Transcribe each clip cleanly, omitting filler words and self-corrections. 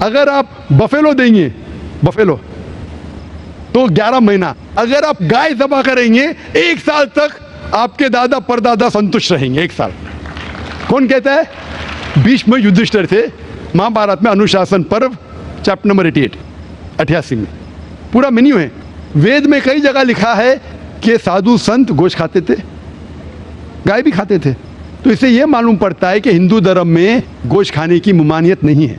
اگر آپ بفیلو دیں گے بفیلو تو 11 مہینہ, اگر آپ گائے ذبح کریں گے 1 سال تک آپ کے دادا پردادا سنتشٹ رہیں گے. 1 سال. کون کہتا ہے؟ بھیشم یدھشٹر تھے, مہا بھارت میں انوشاسن پرو چیپٹر نمبر 88 میں پورا مینیو ہے. وید میں کئی جگہ لکھا ہے کہ سادھو سنت گوشت کھاتے تھے, گائے بھی کھاتے تھے. تو اس سے یہ معلوم پڑتا ہے کہ ہندو دھرم میں گوشت کھانے کی ممانعت نہیں ہے.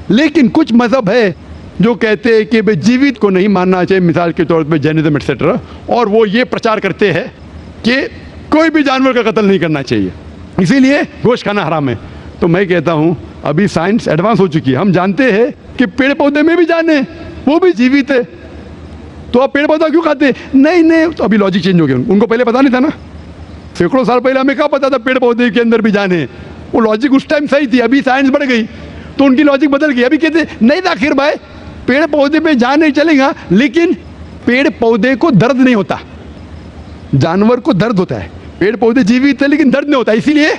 لیکن کچھ مذہب ہے جو کہتے ہیں کہ جیوت کو نہیں ماننا چاہیے, مثال کے طور پہ جینزم ایٹسٹرا, اور وہ یہ پرچار کرتے ہیں کہ کوئی بھی جانور کا قتل نہیں کرنا چاہیے, اسی لیے گوشت کھانا حرام ہے. تو میں کہتا ہوں ابھی سائنس ایڈوانس ہو چکی ہے, ہم جانتے ہیں کہ پیڑ پودے میں بھی جان ہے, وہ بھی جیوت ہے, تو آپ پیڑ پودا کیوں کھاتے ہیں؟ نہیں, تو ابھی لاجک چینج ہو گیا. ان کو پہلے پتا نہیں تھا نا, سینکڑوں سال پہلے ہمیں کیا پتا تھا پیڑ پودے کے اندر بھی جان ہے؟ وہ لاجک اس ٹائم صحیح تھی, ابھی سائنس بڑھ گئی تو ان کی لاجک بدل گئی. ابھی کہتے نہیں ذاکر بھائی پیڑ پودے پہ جان نہیں چلے گا, لیکن پیڑ پودے کو درد نہیں ہوتا, جانور کو درد ہوتا ہے. پیڑ پودے جیوت ہے لیکن درد نہیں ہوتا, اسی لیے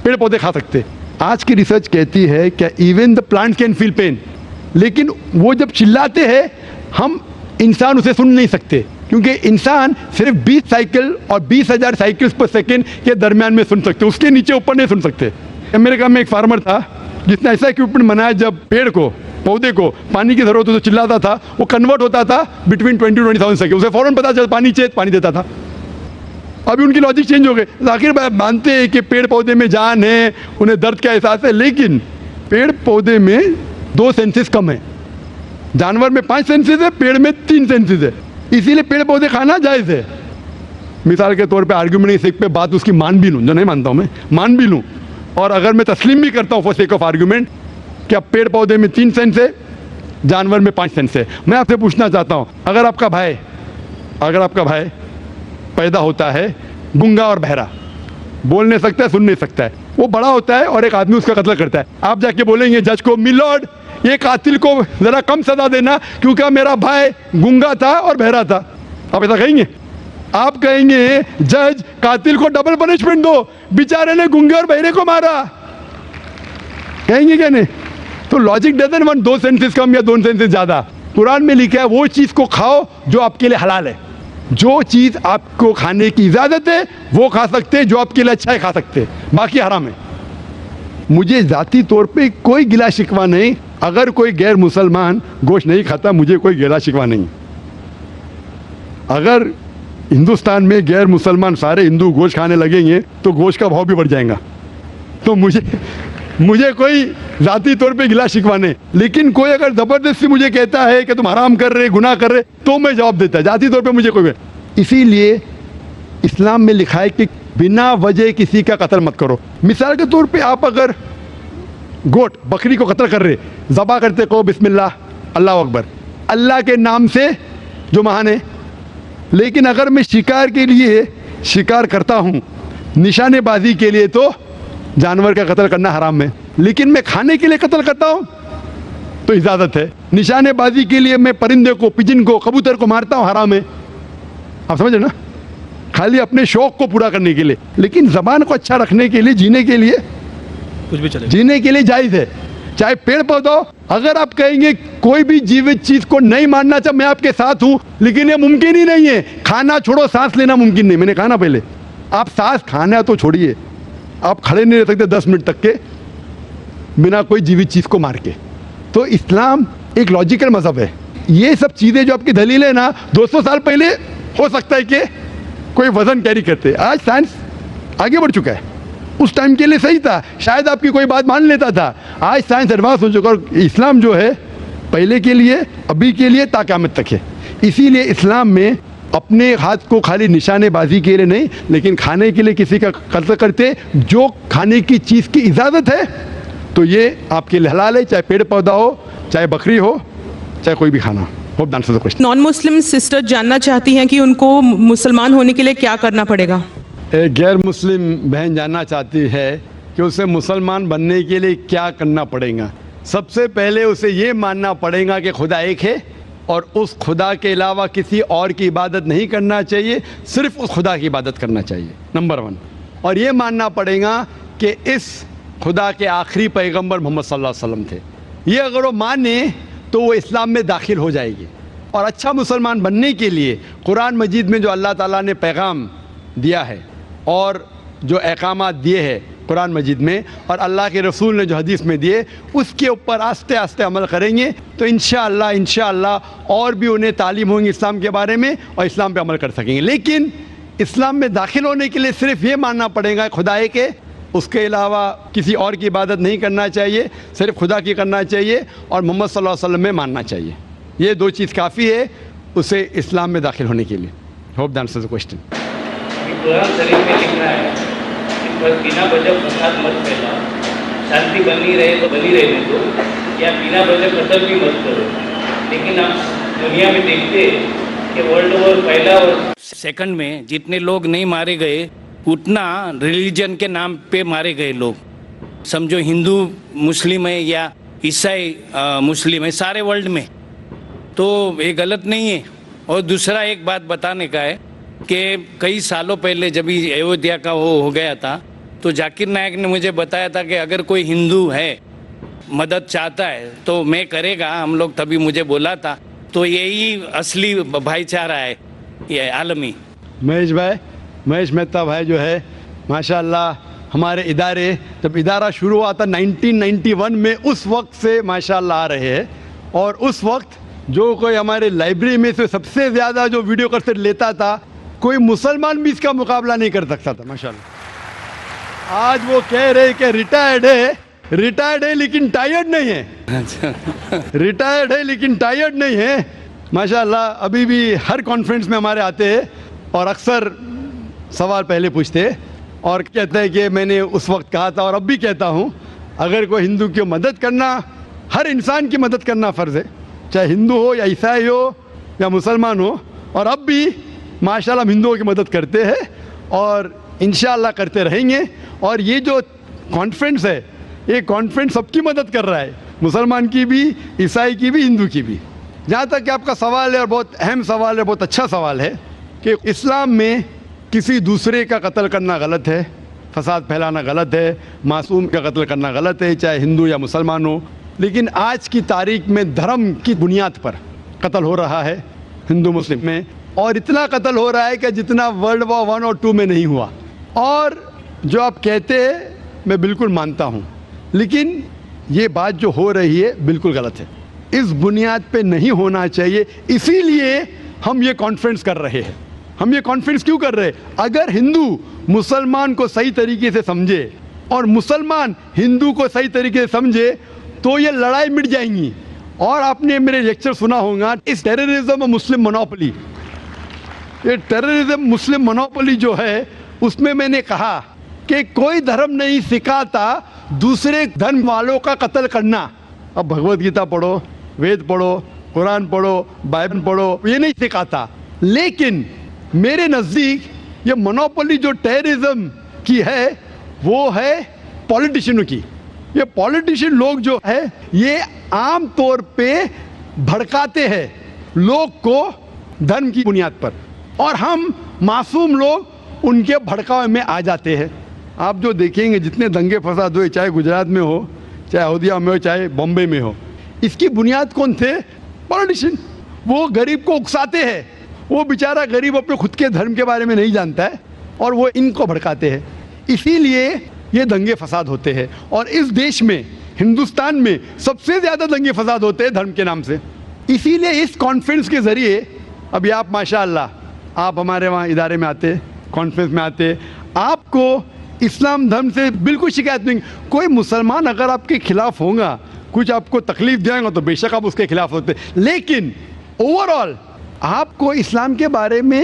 پیڑ پودے کھا سکتے. آج کی ریسرچ کہتی ہے کہ even the plant can feel pain, لیکن وہ جب چلاتے ہیں ہم انسان اسے سن نہیں سکتے, کیونکہ انسان صرف 20 سائیکل اور 20,000 سائیکلز پر سیکنڈ کے درمیان میں سن سکتے, اس کے نیچے اوپر نہیں سن سکتے. امریکہ میں ایک فارمر تھا جس نے ایسا اکوپمنٹ بنایا, جب پیڑ کو پودے کو پانی کی ضرورت ہو تو چلاتا تھا, وہ کنورٹ ہوتا تھا بٹوین 20-20,000 سیکنڈ, اسے فوراً پتا چلتا پانی چاہیے پانی دیتا تھا. ابھی ان کی لاجک چینج ہو گئے. ذاکر بھائی مانتے ہیں کہ پیڑ پودے میں جان ہے, انہیں درد کا احساس ہے, لیکن پیڑ پودے میں 2 سینسز کم ہیں. جانور میں 5 سینسز ہے, پیڑ میں 3 سینسز ہے, اسی لیے پیڑ پودے کھانا جائز ہے. مثال کے طور پہ آرگیومنٹ کی پہ بات اس کی مان بھی لوں, جو نہیں مانتا ہوں میں مان بھی لوں, اور اگر میں تسلیم بھی کرتا ہوں فور سیک آف آرگیومنٹ کہ اب پیڑ پودے میں 3 سینس ہے, جانور میں 5 سینس ہے. میں آپ سے پوچھنا چاہتا ہوں, اگر آپ کا بھائی پیدا ہوتا ہے گنگا اور بہرا, بول نہیں سکتا ہے, سن نہیں سکتا ہے, وہ بڑا ہوتا ہے اور ایک آدمی اس کا قتل کرتا ہے, آپ جا کے بولیں گے جج کو, میلارڈ یہ قاتل کو ذرا کم سزا دینا کیونکہ میرا بھائی گنگا تھا اور بہرا تھا, آپ ایسا کہیں گے؟ آپ کہیں گے جج قاتل کو ڈبل پنشمنٹ دو, بیچارے نے گنگے اور بہرے کو مارا, کہیں گے کیا نہیں؟ تو لاجک ڈزنٹ وانٹ 2 سینسز کم یا 2 سینسز زیادہ. قرآن میں لکھا ہے وہ چیز کو کھاؤ جو آپ کے لیے حلال ہے, جو چیز آپ کو کھانے کی اجازت ہے وہ کھا سکتے, جو آپ کے لیے اچھا ہے کھا سکتے, باقی حرام ہے. مجھے ذاتی طور پہ کوئی گلا شکوہ نہیں, اگر کوئی غیر مسلمان گوشت نہیں کھاتا مجھے کوئی گلا شکوہ نہیں. اگر ہندوستان میں غیر مسلمان سارے ہندو گوشت کھانے لگیں گے تو گوشت کا بھاؤ بھی بڑھ جائے گا, تو مجھے کوئی ذاتی طور پہ گلا شکوہ نہیں. لیکن کوئی اگر زبردستی مجھے کہتا ہے کہ تم حرام کر رہے, گناہ کر رہے, تو میں جواب دیتا ہے, ذاتی طور پہ مجھے کوئی. اسی لیے اسلام میں لکھا ہے کہ بنا وجہ کسی کا قتل مت کرو. مثال کے طور پہ آپ اگر گوٹ بکری کو قتل کر رہے, ذبح کرتے کہو بسم اللہ اللہ اکبر, اللہ کے نام سے جو مہان ہے. لیکن اگر میں شکار کے لیے شکار کرتا ہوں, نشانے بازی کے لیے, تو جانور کا قتل کرنا حرام ہے. لیکن میں کھانے کے لیے قتل کرتا ہوں تو اجازت ہے. نشانے بازی کے لیے میں پرندے کو, پجن کو, کبوتر کو مارتا ہوں, حرام ہے. آپ سمجھ رہے نا, خالی اپنے شوق کو پورا کرنے کے لیے. لیکن زبان کو اچھا رکھنے کے لیے, جینے کے لیے, کچھ بھی چلے, جینے کے لیے جائز ہے, چاہے پیڑ پودا ہو. اگر آپ کہیں گے کوئی بھی جیوت چیز کو نہیں ماننا چاہے, میں آپ کے ساتھ ہوں, لیکن یہ ممکن ہی نہیں ہے. کھانا چھوڑو, سانس لینا ممکن نہیں. میں نے کہا نا پہلے, آپ سانس کھانا تو چھوڑیے, آپ کھڑے نہیں رہ سکتے 10 منٹ تک کے بنا کوئی جیوت چیز کو مار کے. تو اسلام ایک لاجیکل مذہب ہے. یہ سب چیزیں جو آپ کی دلیل ہے نا, 200 سال پہلے ہو سکتا ہے کہ کوئی وزن کیری کرتے. آج سائنس آگے بڑھ چکا ہے, اس ٹائم کے لیے صحیح تھا, شاید آپ کی کوئی بات مان لیتا تھا. آج سائنس ایڈوانس ہو چکا, اور اسلام جو ہے پہلے کے لیے, ابھی کے لیے, تا قیامت تک ہے. اسی لیے اسلام میں اپنے ہاتھ کو خالی نشانے بازی کے لیے نہیں, لیکن کھانے کے لیے کسی کا قتل کرتے, جو کھانے کی چیز کی اجازت ہے تو یہ آپ کے لیے حلال ہے, چاہے پیڑ پودا ہو, چاہے بکری ہو, چاہے کوئی بھی کھانا ہو. نان مسلم سسٹر جاننا چاہتی ہیں کہ ان کو مسلمان ہونے کے لیے کیا کرنا پڑے گا. ایک غیر مسلم بہن جاننا چاہتی ہے کہ اسے مسلمان بننے کے لیے کیا کرنا پڑے گا. سب سے پہلے اسے یہ ماننا پڑے گا کہ خدا ایک ہے, اور اس خدا کے علاوہ کسی اور کی عبادت نہیں کرنا چاہیے, صرف اس خدا کی عبادت کرنا چاہیے, نمبر 1. اور یہ ماننا پڑے گا کہ اس خدا کے آخری پیغمبر محمد صلی اللہ علیہ وسلم تھے. یہ اگر وہ مانے تو وہ اسلام میں داخل ہو جائے گی. اور اچھا مسلمان بننے کے لیے قرآن مجید میں جو اللہ تعالیٰ نے پیغام دیا ہے اور جو احکامات دیے ہیں قرآن مجید میں اور اللہ کے رسول نے جو حدیث میں دیے اس کے اوپر آہستہ آہستہ عمل کریں گے تو انشاءاللہ اور بھی انہیں تعلیم ہوگی اسلام کے بارے میں اور اسلام پہ عمل کر سکیں گے. لیکن اسلام میں داخل ہونے کے لیے صرف یہ ماننا پڑے گا خدا ہے کہ اس کے علاوہ کسی اور کی عبادت نہیں کرنا چاہیے, صرف خدا کی کرنا چاہیے اور محمد صلی اللہ علیہ وسلم میں ماننا چاہیے. یہ دو چیز کافی ہے اسے اسلام میں داخل ہونے کے لیے. Hope that answers the question. قرآن شریف میں لکھا ہے کہ بنا وجہ فساد مت پھیلا, شانتی بنی رہے تو بنی رہنے دو, یا بنا وجہ قتل بھی مت کرو. لیکن آپ دنیا میں دیکھتے کہ ورلڈ وار پہلا اور سیکنڈ میں جتنے لوگ نہیں مارے گئے اتنا ریلیجن کے نام پہ مارے گئے لوگ. سمجھو ہندو مسلم ہے یا عیسائی مسلم ہے سارے ورلڈ میں, تو یہ غلط نہیں ہے. اور دوسرا ایک بات بتانے کا ہے کہ کئی سالوں پہلے جب ایودھیا کا وہ ہو گیا تھا تو ذاکر نائک نے مجھے بتایا تھا کہ اگر کوئی ہندو ہے مدد چاہتا ہے تو میں کرے گا. ہم لوگ تبھی مجھے بولا تھا. تو یہی اصلی بھائی چارہ ہے یہ عالمی. مہیش مہتا بھائی جو ہے ماشاءاللہ ہمارے ادارے جب ادارہ شروع ہوا تھا 1991 میں اس وقت سے ماشاءاللہ آ رہے ہیں. اور اس وقت جو کوئی ہمارے لائبریری میں سے سب سے زیادہ جو ویڈیو کیسٹ لیتا تھا کوئی مسلمان بھی اس کا مقابلہ نہیں کر سکتا تھا ماشاءاللہ. آج وہ کہہ رہے کہ ریٹائرڈ ہے لیکن ٹائرڈ نہیں ہے. ریٹائرڈ ہے لیکن ٹائرڈ نہیں ہے ماشاءاللہ. ابھی بھی ہر کانفرنس میں ہمارے آتے ہیں اور اکثر سوال پہلے پوچھتے اور کہتے ہیں کہ میں نے اس وقت کہا تھا اور اب بھی کہتا ہوں, اگر کوئی ہندو کی مدد کرنا, ہر انسان کی مدد کرنا فرض ہے, چاہے ہندو ہو یا عیسائی ہو یا مسلمان ہو. اور اب بھی ماشاءاللہ ہم ہندوؤں کی مدد کرتے ہیں اور انشاءاللہ کرتے رہیں گے. اور یہ جو کانفرنس ہے یہ کانفرنس سب کی مدد کر رہا ہے, مسلمان کی بھی, عیسائی کی بھی, ہندو کی بھی. جہاں تک کہ آپ کا سوال ہے اور بہت اہم سوال ہے, بہت اچھا سوال ہے کہ اسلام میں کسی دوسرے کا قتل کرنا غلط ہے, فساد پھیلانا غلط ہے, معصوم کا قتل کرنا غلط ہے چاہے ہندو یا مسلمان ہو. لیکن آج کی تاریخ میں دھرم کی بنیاد پر قتل ہو رہا ہے ہندو مسلم میں, اور اتنا قتل ہو رہا ہے کہ جتنا ورلڈ وار 1 اور 2 میں نہیں ہوا. اور جو آپ کہتے ہیں میں بالکل مانتا ہوں, لیکن یہ بات جو ہو رہی ہے بالکل غلط ہے, اس بنیاد پہ نہیں ہونا چاہیے. اسی لیے ہم یہ کانفرنس کر رہے ہیں. ہم یہ کانفرنس کیوں کر رہے ہیں؟ اگر ہندو مسلمان کو صحیح طریقے سے سمجھے اور مسلمان ہندو کو صحیح طریقے سے سمجھے تو یہ لڑائی مٹ جائیں گی. اور آپ نے میرے لیکچر سنا ہوگا اس ٹیررزم اور مسلم منوپلی, یہ ٹیررزم مسلم منوپلی جو ہے اس میں نے کہا کہ کوئی دھرم نہیں سکھاتا دوسرے دھرم والوں کا قتل کرنا. اب بھگوت گیتا پڑھو, وید پڑھو, قرآن پڑھو, بائبل پڑھو, یہ نہیں سکھاتا. لیکن میرے نزدیک یہ منوپلی جو ٹیررزم کی ہے وہ ہے پولیٹیشینوں کی. یہ پولیٹیشین لوگ جو ہے یہ عام طور پہ بھڑکاتے ہیں لوگ کو دھرم کی بنیاد پر, اور ہم معصوم لوگ ان کے بھڑکاؤ میں آ جاتے ہیں. آپ جو دیکھیں گے جتنے دنگے فساد ہوئے, چاہے گجرات میں ہو, چاہے اودھیا میں ہو, چاہے بامبے میں ہو, اس کی بنیاد کون تھے؟ پولیٹیشین. وہ غریب کو اکساتے ہیں, وہ بیچارہ غریب اپنے خود کے دھرم کے بارے میں نہیں جانتا ہے اور وہ ان کو بھڑکاتے ہیں. اسی لیے یہ دنگے فساد ہوتے ہیں. اور اس دیش میں ہندوستان میں سب سے زیادہ دنگے فساد ہوتے ہیں دھرم کے نام سے. اسی لیے اس کانفرنس کے ذریعے ابھی آپ ماشاءاللہ آپ ہمارے وہاں ادارے میں آتے, کانفرنس میں آتے, آپ کو اسلام دھرم سے بالکل شکایت نہیں. کوئی مسلمان اگر آپ کے خلاف ہوگا, کچھ آپ کو تکلیف دیں گا تو بے شک آپ اس کے خلاف ہوتے, لیکن اوور آل آپ کو اسلام کے بارے میں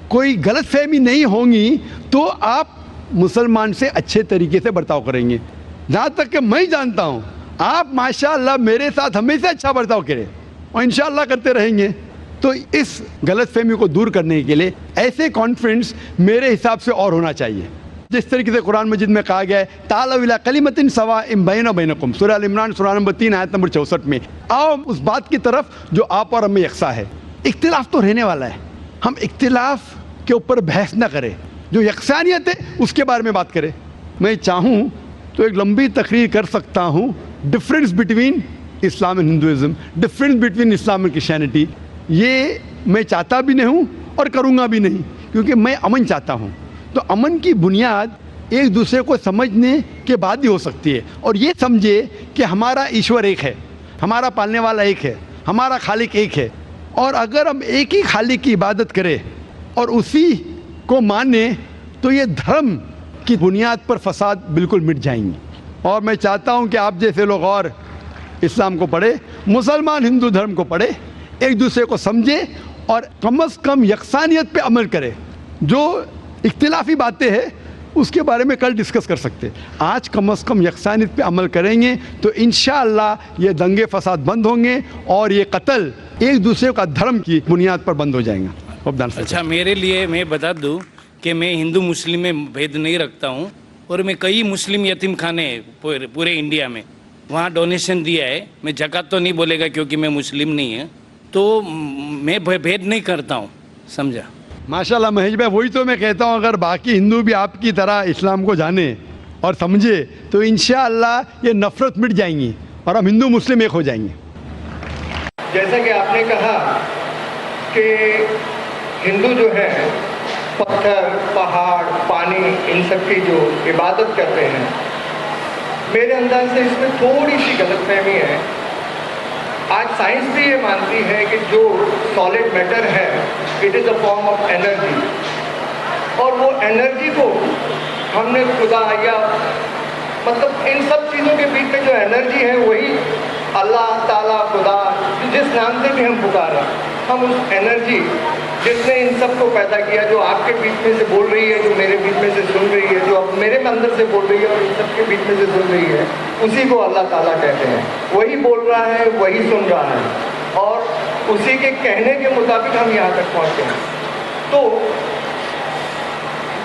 کوئی غلط فہمی نہیں ہوگی تو آپ مسلمان سے اچھے طریقے سے برتاؤ کریں گے. جہاں تک کہ میں جانتا ہوں آپ ماشاءاللہ میرے ساتھ ہمیشہ اچھا برتاؤ کریں اور انشاءاللہ کرتے رہیں گے. تو اس غلط فہمی کو دور کرنے کے لیے ایسے کانفرنس میرے حساب سے اور ہونا چاہیے. جس طریقے سے قرآن مجید میں کہا گیا ہے تعالوا الی کلمۃ سواء بیننا وبینکم, سورہ ال عمران سورہ نمبر 3 آیت نمبر 64 میں, آؤ اس بات کی طرف جو آپ اور ہم میں یکساں ہے. اختلاف تو رہنے والا ہے, ہم اختلاف کے اوپر بحث نہ کریں, جو یکسانیت ہے اس کے بارے میں بات کریں. میں چاہوں تو ایک لمبی تقریر کر سکتا ہوں difference between Islam and Hinduism, difference between Islam and Christianity, یہ میں چاہتا بھی نہیں ہوں اور کروں گا بھی نہیں, کیونکہ میں امن چاہتا ہوں. تو امن کی بنیاد ایک دوسرے کو سمجھنے کے بعد ہی ہو سکتی ہے, اور یہ سمجھے کہ ہمارا ایشور ایک ہے, ہمارا پالنے والا ایک ہے, ہمارا خالق ایک ہے, اور اگر ہم ایک ہی خالق کی عبادت کریں اور اسی کو مانیں تو یہ دھرم کی بنیاد پر فساد بالکل مٹ جائیں گے. اور میں چاہتا ہوں کہ آپ جیسے لوگ اور اسلام کو پڑھے, مسلمان ہندو دھرم کو پڑھے, ایک دوسرے کو سمجھے اور کم از کم یکسانیت پہ عمل کرے. جو اختلافی باتیں ہیں اس کے بارے میں کل ڈسکس کر سکتے, آج کم از کم یکسانیت پہ عمل کریں گے تو انشاءاللہ یہ دنگے فساد بند ہوں گے اور یہ قتل ایک دوسرے کا دھرم کی بنیاد پر بند ہو جائیں گا. اچھا, میرے لیے میں بتا دوں کہ میں ہندو مسلم میں بھید نہیں رکھتا ہوں, اور میں کئی مسلم یتیم خانے پورے انڈیا میں وہاں ڈونیشن دیا ہے. میں زکوٰۃ تو نہیں بولے گا کیونکہ میں مسلم نہیں ہوں, تو میں بھید نہیں کرتا ہوں, سمجھا. ماشاءاللہ مہیش بھائی, وہی تو میں کہتا ہوں, اگر باقی ہندو بھی آپ کی طرح اسلام کو جانے اور سمجھے تو انشاءاللہ یہ نفرت مٹ جائیں گی اور ہم ہندو مسلم ایک ہو جائیں گے. جیسا کہ آپ نے کہا کہ ہندو جو ہے پتھر, پہاڑ, پانی, ان سب کی جو عبادت کرتے ہیں, میرے انداز سے اس میں تھوڑی سی غلط فہمی ہے. آج سائنس بھی یہ مانتی ہے کہ جو سالڈ میٹر ہے it is a form of energy, اور وہ انرجی کو ہم نے خدا یا مطلب ان سب چیزوں کے بیچ میں جو انرجی ہے وہی اللہ تعالیٰ, خدا, جس نام سے بھی ہم پکارا, ہم اس انرجی جس نے ان سب کو پیدا کیا, جو آپ کے بیچ میں سے بول رہی ہے, جو میرے بیچ میں سے سن رہی ہے, جو اب میرے اندر سے بول رہی ہے اور ان سب کے بیچ میں سے سن رہی ہے, اسی کو اللہ تعالیٰ کہتے ہیں. وہی بول رہا ہے, وہی سن رہا ہے, اور اسی کے کہنے کے مطابق ہم یہاں تک پہنچے ہیں. تو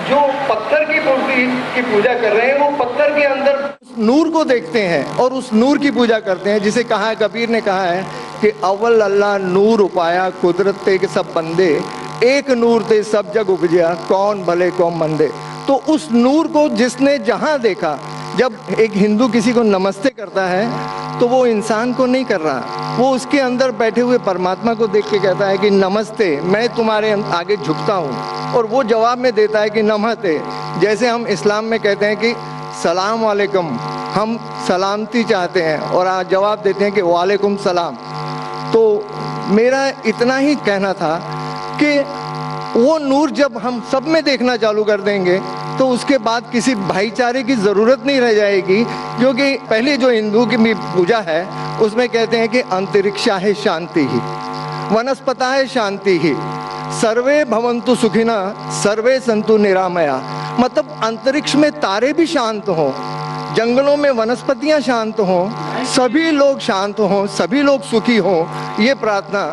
جو پتھر کی مورتی کی پوجا کر رہے ہیں وہ پتھر کے اندر نور کو دیکھتے ہیں اور اس نور کی پوجا کرتے ہیں, جسے کہا ہے, کبیر نے کہا ہے کہ اول اللہ نور اپایا قدرت تے کے سب بندے, ایک نور تے سب جگ اپجیا کون بھلے کون مندے. تو اس نور کو جس نے جہاں دیکھا, جب ایک ہندو کسی کو نمستے کرتا ہے تو وہ انسان کو نہیں کر رہا, وہ اس کے اندر بیٹھے ہوئے پرماتما کو دیکھ کے کہتا ہے کہ نمستے, میں تمہارے آگے جھکتا ہوں, اور وہ جواب میں دیتا ہے کہ نمستے. جیسے ہم اسلام میں کہتے ہیں کہ سلام علیکم, ہم سلامتی چاہتے ہیں, اور آج جواب دیتے ہیں کہ وعلیکم السلام. تو میرا اتنا ہی کہنا تھا کہ وہ نور جب ہم سب میں دیکھنا چالو کر دیں گے تو اس کے بعد کسی بھائی چارے کی ضرورت نہیں رہ جائے گی, کیونکہ پہلے جو ہندو کی پوجا ہے اس میں کہتے ہیں کہ انترکشا ہے شانتی ہی, ونسپتا ہے شانتی ہی, سروے بھونتو سکھینا سروے سنتو نرامیا. مطلب انترکش میں تارے بھی شانت ہوں, جنگلوں میں ونسپتیاں شانت ہوں, سبھی لوگ شانت ہوں, سبھی لوگ سکھی ہوں. یہ پرارتھنا,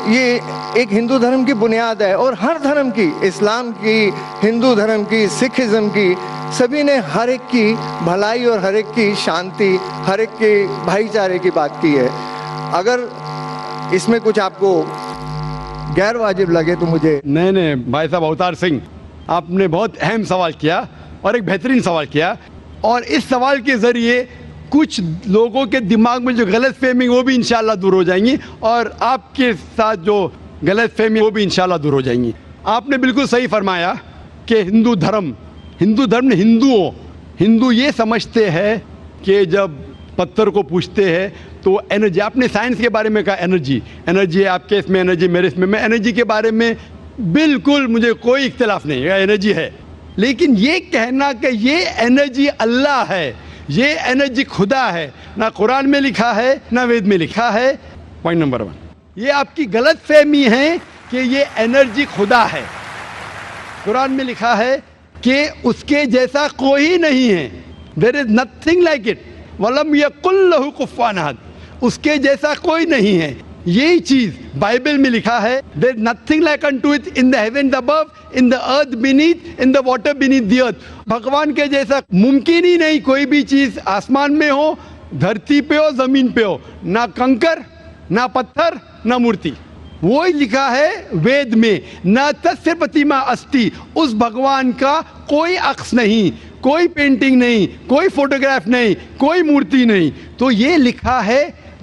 یہ ایک ہندو دھرم کی بنیاد ہے, اور ہر دھرم کی, اسلام کی, ہندو دھرم کی, سکھ ازم کی, سبھی نے ہر ایک کی بھلائی اور ہر ایک کی شانتی, ہر ایک کے بھائی چارے کی بات کی ہے. اگر اس میں کچھ آپ کو غیر واجب لگے تو مجھے. نہیں بھائی صاحب اوتار سنگھ, آپ نے بہت اہم سوال کیا اور ایک بہترین سوال کیا, اور اس سوال کے ذریعے کچھ لوگوں کے دماغ میں جو غلط فہمی وہ بھی انشاءاللہ دور ہو جائیں گی, اور آپ کے ساتھ جو غلط فہمی وہ بھی انشاءاللہ دور ہو جائیں گی. آپ نے بالکل صحیح فرمایا کہ ہندو دھرم نے ہندو یہ سمجھتے ہیں کہ جب پتھر کو پوچھتے ہیں تو انرجی, آپ نے سائنس کے بارے میں کہا انرجی ہے, آپ کے اس میں انرجی, میرے اس میں انرجی کے بارے میں بالکل مجھے کوئی اختلاف نہیں ہے, انرجی ہے. لیکن یہ کہنا کہ یہ انرجی اللہ ہے, یہ انرجی خدا ہے, نہ قرآن میں لکھا ہے نہ وید میں لکھا ہے. پوائنٹ نمبر 1, یہ آپ کی غلط فہمی ہے کہ یہ انرجی خدا ہے. قرآن میں لکھا ہے کہ اس کے جیسا کوئی نہیں ہے, دیر از نتھنگ لائک اٹ, وَلَمْ يَقُلْ لَهُ كُفُوًا أَحَدٌ, اس کے جیسا کوئی نہیں ہے. یہی چیز بائبل میں لکھا ہے, there is nothing like unto it in the heavens above, in the earth beneath, in the water beneath the earth. بھگوان کے جیسا ممکن ہی نہیں کوئی بھی چیز آسمان میں ہو, دھرتی پہ ہو, زمین پہ ہو, نہ کنکر, نہ پتھر, نہ مورتی. وہی لکھا ہے وید میں, نہ تسیہ پرتیما استی, اس بھگوان کا کوئی عکس نہیں, کوئی پینٹنگ نہیں, کوئی فوٹوگراف نہیں, کوئی مورتی نہیں. تو یہ لکھا ہے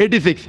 86,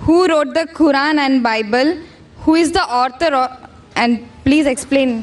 who wrote the Quran and Bible? Who is the author? And please explain.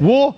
وہ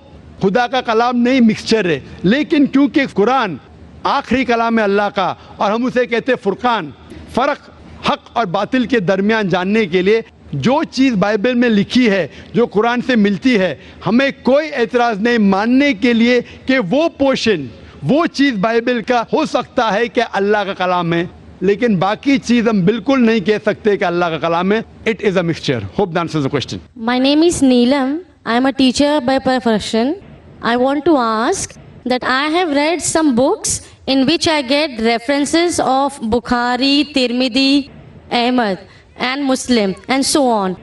خدا کا کلام نہیں مکسچر ہے. لیکن کیونکہ قرآن آخری کلام ہے اللہ کا اور ہم اسے کہتے ہیں فرقان, فرق حق اور باطل کے درمیان جاننے کے لیے جو چیز بائبل میں لکھی ہے, جو قرآن سے ملتی ہے, ہمیں کوئی اعتراض نہیں ماننے کے لیے کہ وہ پورشن, وہ چیز بائبل کا ہو سکتا ہے کہ اللہ کا کلام ہے, لیکن باقی چیز ہم بالکل نہیں کہہ سکتے کہ اللہ کا کلام ہے. It is a mixture. Hope that answers the question. My name is Neelam. I am a teacher by profession. I want to ask that I have read some books in which I get references of Bukhari, Tirmidhi, Ahmad and Muslim and so on.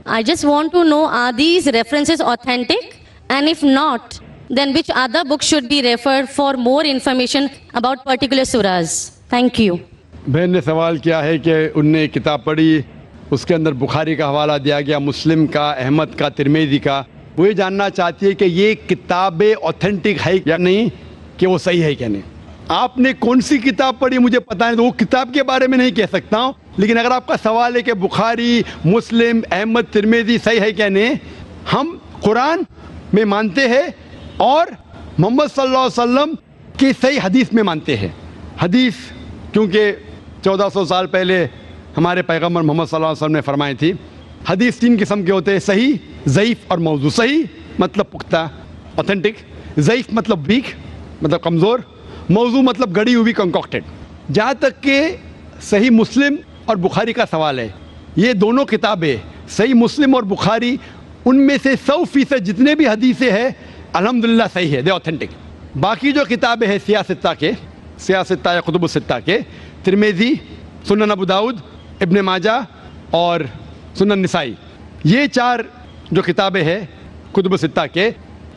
I just want to know, are these references authentic? And if not, then which other books should be referred for more information about particular surahs? Thank you. بہن نے سوال کیا ہے کہ ان نے کتاب پڑھی, اس کے اندر بخاری کا حوالہ دیا گیا, مسلم کا, احمد کا, ترمذی کا. وہ یہ جاننا چاہتی ہے کہ یہ کتابیں اوتھینٹک ہے یا نہیں, کہ وہ صحیح ہے کیا نہیں. آپ نے کون سی کتاب پڑھی مجھے پتہ نہیں, تو وہ کتاب کے بارے میں نہیں کہہ سکتا ہوں. لیکن اگر آپ کا سوال ہے کہ بخاری, مسلم, احمد, ترمذی صحیح ہے کیا نہیں, ہم قرآن میں مانتے ہیں اور محمد صلی اللہ علیہ وسلم کی صحیح حدیث میں مانتے ہیں. حدیث کیونکہ 1400 سال پہلے ہمارے پیغمبر محمد صلی اللہ علیہ وسلم نے فرمائی تھی. حدیث 3 قسم کے ہوتے ہیں, صحیح, ضعیف اور موضوع. صحیح مطلب پختہ, اوتھینٹک. ضعیف مطلب ویک, مطلب کمزور. موضوع مطلب گڑی ہوئی, کنکاکٹڈ. جہاں تک کہ صحیح مسلم اور بخاری کا سوال ہے, یہ دونوں کتابیں صحیح مسلم اور بخاری, ان میں سے 100% جتنے بھی حدیثیں ہیں الحمدللہ صحیح ہے, دے اوتھینٹک. باقی جو کتابیں ہیں سیاستہ یا کتب الستہ کے, ترمذی, سنن ابو داؤد, ابن ماجہ اور سنن نسائی, یہ 4 جو کتابیں ہیں کتب الستہ کے,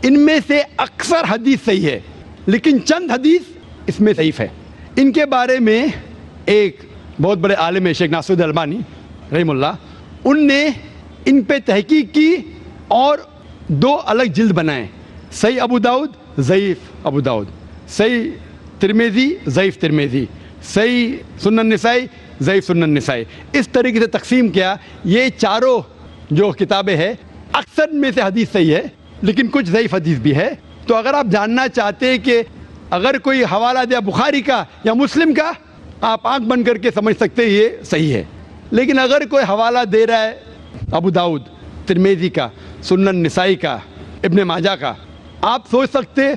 ان میں سے اکثر حدیث صحیح ہے, لیکن چند حدیث اس میں ضعیف ہے. ان کے بارے میں ایک بہت بڑے عالم ہے شیخ ناصر الدین البانی رحمہ اللہ, ان نے ان پہ تحقیق کی اور 2 الگ جلد بنائے. صحیح ابو داؤد, ضعیف ابو داؤد. صحیح ترمذی, ضعیف ترمذی. صحیح سنن نسائی, ضعیف سنن نسائی. اس طریقے سے تقسیم کیا. یہ چاروں جو کتابیں ہیں اکثر میں سے حدیث صحیح ہے, لیکن کچھ ضعیف حدیث بھی ہے. تو اگر آپ جاننا چاہتے ہیں کہ اگر کوئی حوالہ دیا بخاری کا یا مسلم کا, آپ آنکھ بند کر کے سمجھ سکتے ہیں یہ صحیح ہے. لیکن اگر کوئی حوالہ دے رہا ہے ابو داؤد, ترمذی کا, سنن نسائی کا, ابن ماجہ کا, آپ سوچ سکتے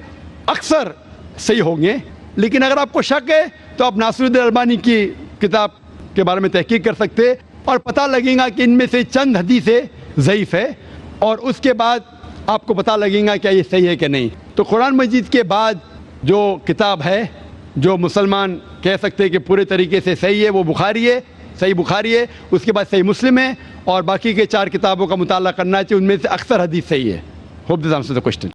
اکثر صحیح ہوں گے. لیکن اگر آپ کو شک ہے تو آپ ناصر الدین البانی کی کتاب کے بارے میں تحقیق کر سکتے اور پتہ لگے گا کہ ان میں سے چند حدیثیں ضعیف ہے, اور اس کے بعد آپ کو پتہ لگے گا کیا یہ صحیح ہے کہ نہیں. تو قرآن مجید کے بعد جو کتاب ہے جو مسلمان کہہ سکتے کہ پورے طریقے سے صحیح ہے, وہ بخاری ہے, صحیح بخاری ہے. اس کے بعد صحیح مسلم ہے, اور باقی کے 4 کتابوں کا مطالعہ کرنا چاہیے, ان میں سے اکثر حدیث صحیح ہے. Hope this answers the question.